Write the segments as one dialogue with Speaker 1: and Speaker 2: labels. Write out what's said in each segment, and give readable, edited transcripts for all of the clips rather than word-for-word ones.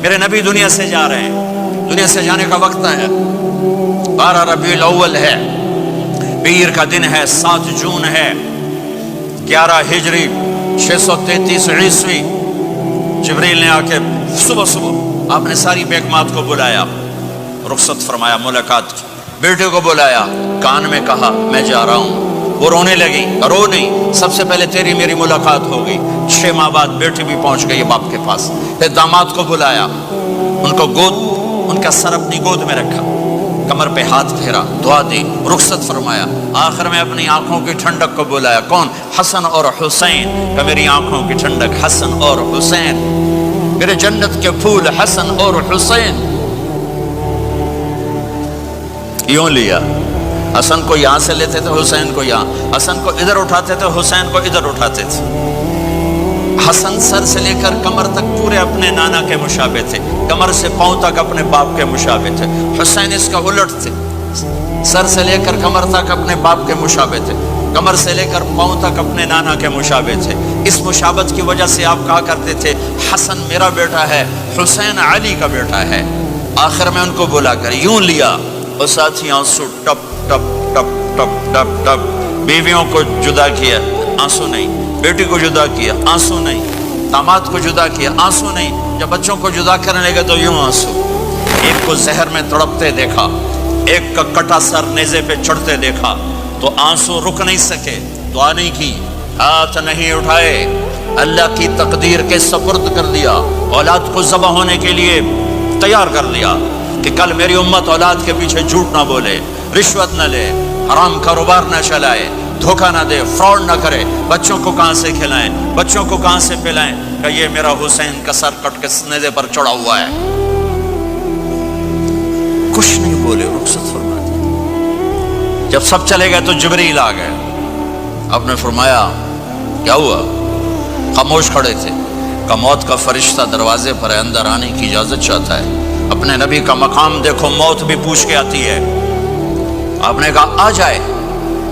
Speaker 1: میرے نبی دنیا سے جا رہے ہیں، دنیا سے جانے کا وقت ہے، 12 ربیع الاول ہے، پیر کا دن ہے، 7 جون ہے، 11 ہجری 633 عیسوی۔ جبریل نے آ کے صبح صبح آپ نے ساری بیگمات کو بلایا، رخصت فرمایا، ملاقات کی، بیٹے کو بلایا، کان میں کہا میں جا رہا ہوں۔ وہ رونے لگی، رو نہیں، سب سے پہلے تیری میری ملاقات ہو گئی۔ 6 ماہ بعد بیٹی بھی پہنچ گئی باپ کے پاس۔ پھر داماد کو بلایا، ان کو ان کا سر اپنی گود میں رکھا، کمر پہ ہاتھ پھیرا، دعا دی، رخصت فرمایا۔ آخر میں اپنی آنکھوں کی ٹھنڈک کو بلایا، کون؟ حسن اور حسین کا، میری آنکھوں کی ٹھنڈک حسن اور حسین، میرے جنت کے پھول حسن اور حسین۔ یوں لیا، حسن کو یہاں سے لیتے تھے، حسین کو یہاں، حسن کو ادھر اٹھاتے تھے، حسین کو ادھر اٹھاتے تھے۔ حسن سر سے لے کر کمر تک پورے اپنے نانا کے مشابہ تھے، کمر سے پاؤں تک اپنے باپ کے مشابہ تھے۔ حسین اس کا الٹ تھے، سر سے لے کر کمر تک اپنے باپ کے مشابہ تھے، کمر سے لے کر پاؤں تک اپنے نانا کے مشابہ تھے۔ اس مشابہت کی وجہ سے آپ کہا کرتے تھے حسن میرا بیٹا ہے، حسین علی کا بیٹا ہے۔ آخر میں ان کو بلا کر یوں لیا، اور ساتھ ہی آنسو ٹپ ٹپ ٹپ ٹپ ٹپ ٹپ۔ بیویوں کو جدا کیا، آنسو نہیں، بیٹی کو جدا کیا، آنسو نہیں، داماد کو جدا کیا، آنسو نہیں، جب بچوں کو جدا کرنے لگے تو یوں آنسو۔ ایک کو زہر میں تڑپتے دیکھا، ایک کا کٹا سر نیزے پہ چڑھتے دیکھا تو آنسو رک نہیں سکے، دعا نہیں کی، ہاتھ نہیں اٹھائے، اللہ کی تقدیر کے سپرد کر دیا، اولاد کو ذبح ہونے کے لیے تیار کر دیا کہ کل میری امت اولاد کے پیچھے جھوٹ نہ بولے، رشوت نہ لے، حرام کاروبار نہ چلائے، دھوکہ نہ دے، فراڈ نہ کرے، بچوں کو کہاں سے کھلائیں، بچوں کو کہاں سے پلائیں، کہ یہ میرا حسین کا سر کٹ کے نیزے پر چڑھا ہوا ہے۔ کچھ نہیں بولے، رخصت فرما دی۔ جب سب چلے گئے تو جبریل آ گئے، آپ نے فرمایا کیا ہوا؟ خاموش کھڑے تھے، کہ موت کا فرشتہ دروازے پر ہے، اندر آنے کی اجازت چاہتا ہے۔ اپنے نبی کا مقام دیکھو، موت بھی پوچھ کے آتی ہے۔ آپ نے کہا آ جائے،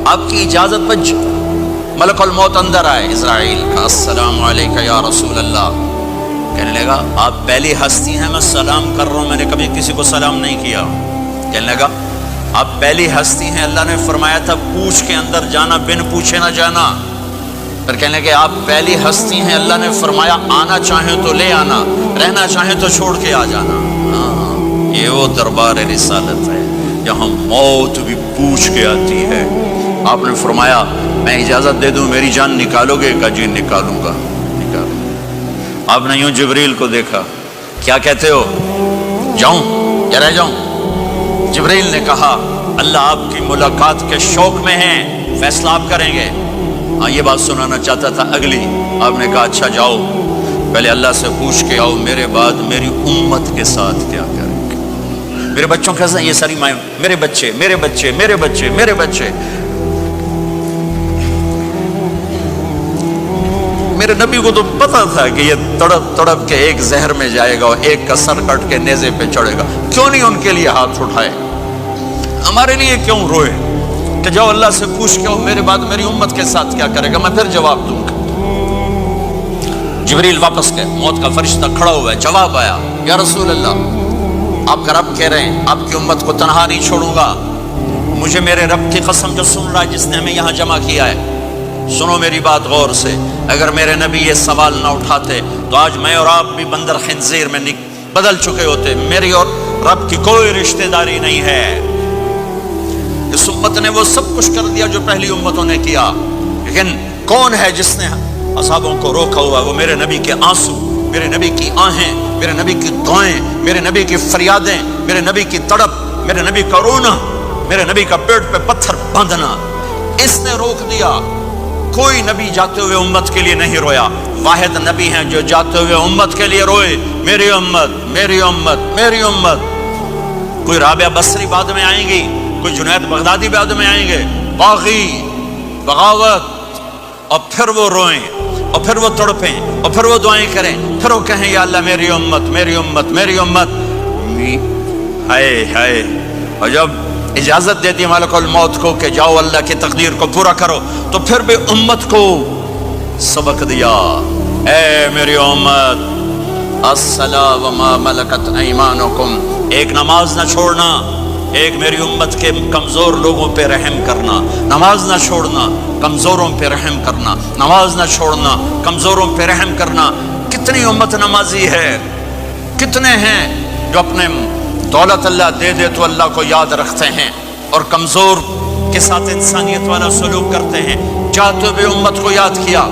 Speaker 1: آپ کی اجازت پر ملک الموت اندر آئے۔ اسرائیل کا السلام علیکہ یا رسول اللہ، کہنے لگا آپ پہلی ہستی ہیں، میں سلام کر رہا ہوں، میں نے کبھی کسی کو سلام نہیں کیا۔ کہنے لگا آپ پہلی ہستی ہیں، اللہ نے فرمایا تھا پوچھ کے اندر جانا، بن پوچھے نہ جانا۔ پھر کہنے لگے آپ پہلی ہستی ہیں، اللہ نے فرمایا آنا چاہیں تو لے آنا، رہنا چاہیں تو چھوڑ کے آ جانا۔ یہ وہ دربار رسالت ہے جہاں موت بھی پوچھ کے آتی ہے۔ آپ نے فرمایا میں اجازت دے دوں میری جان نکالو گے؟ کہا جی نکالوں گا، نکالو۔ آپ نے یوں جبریل کو دیکھا، کیا کہتے ہو؟ جاؤں یا رہ جاؤں؟ جبریل نے کہا اللہ آپ کی ملاقات کے شوق میں ہیں، فیصلہ آپ کریں گے۔ ہاں یہ بات سنانا چاہتا تھا اگلی۔ آپ نے کہا اچھا جاؤ، پہلے اللہ سے پوچھ کے آؤ میرے بعد میری امت کے ساتھ کیا کریں گے، میرے بچوں کے ساتھ۔ یہ ساری مائیں، میرے بچے میرے بچے میرے بچے میرے بچے۔ میرے نبی کو تو پتا تھا کہ یہ تڑپ تڑپ کے ایک زہر میں جائے گا اور ایک کا سر کٹ کے نیزے پہ چڑھے گا، کیوں نہیں ان کے لیے ہاتھ اٹھائے؟ ہمارے لیے کیوں روئے کہ جاؤ اللہ سے پوچھ کے آؤ میرے بعد میری امت کے ساتھ کیا کرے گا، میں پھر جواب دوں گا۔ جبریل واپس گئے، موت کا فرشتہ کھڑا ہوا ہے، جواب آیا یا رسول اللہ آپ کا رب کہہ رہے ہیں آپ کی امت کو تنہا نہیں چھوڑوں گا۔ مجھے میرے رب کی قسم جو سن رہا ہے جس نے ہمیں یہاں جمع کیا ہے، سنو میری بات غور سے، اگر میرے نبی یہ سوال نہ اٹھاتے تو آج میں اور آپ بھی بندر خنزیر میں بدل چکے ہوتے۔ میری اور رب کی کوئی رشتہ داری نہیں ہے۔ اس امت نے وہ سب کچھ کر دیا جو پہلی امتوں نے کیا، لیکن کون ہے جس نے اصحابوں کو روکا ہوا؟ وہ میرے نبی کے آنسو، میرے نبی کی آہیں، میرے نبی کی دعائیں، میرے نبی کی فریادیں، میرے نبی کی تڑپ، میرے نبی کا رونا، میرے نبی کا پیٹ پہ پتھر باندھنا، اس نے روک دیا۔ کوئی نبی جاتے ہوئے امت کے لیے نہیں رویا، واحد نبی ہیں جو جاتے ہوئے امت کے لیے روئے، میری امت میری امت میری امت۔ کوئی رابعہ بصری بعد میں آئیں گی، کوئی جنید بغدادی بعد میں آئیں گے، باغی، بغاوت، اور پھر وہ روئیں اور پھر وہ تڑپیں اور پھر وہ دعائیں کریں، پھر وہ کہیں یا اللہ میری امت میری امت میری امت۔ ہائے ہائے، اور جب اجازت دیتی ملک الموت کو کہ جاؤ اللہ کی تقدیر کو پورا کرو، تو پھر بھی امت کو سبق دیا، اے میری امت الصلاۃ وما ملکت ایمانکم، ایک نماز نہ چھوڑنا، ایک میری امت کے کمزور لوگوں پہ رحم کرنا، نماز نہ چھوڑنا، کمزوروں پہ رحم کرنا، نماز نہ چھوڑنا، کمزوروں پہ رحم کرنا۔ کتنی امت نمازی ہے، کتنے ہیں جو اپنے دولت اللہ دے دے تو اللہ کو یاد رکھتے ہیں اور کمزور کے ساتھ انسانیت والا سلوک کرتے ہیں، چاہتے ہوئے امت کو یاد کیا۔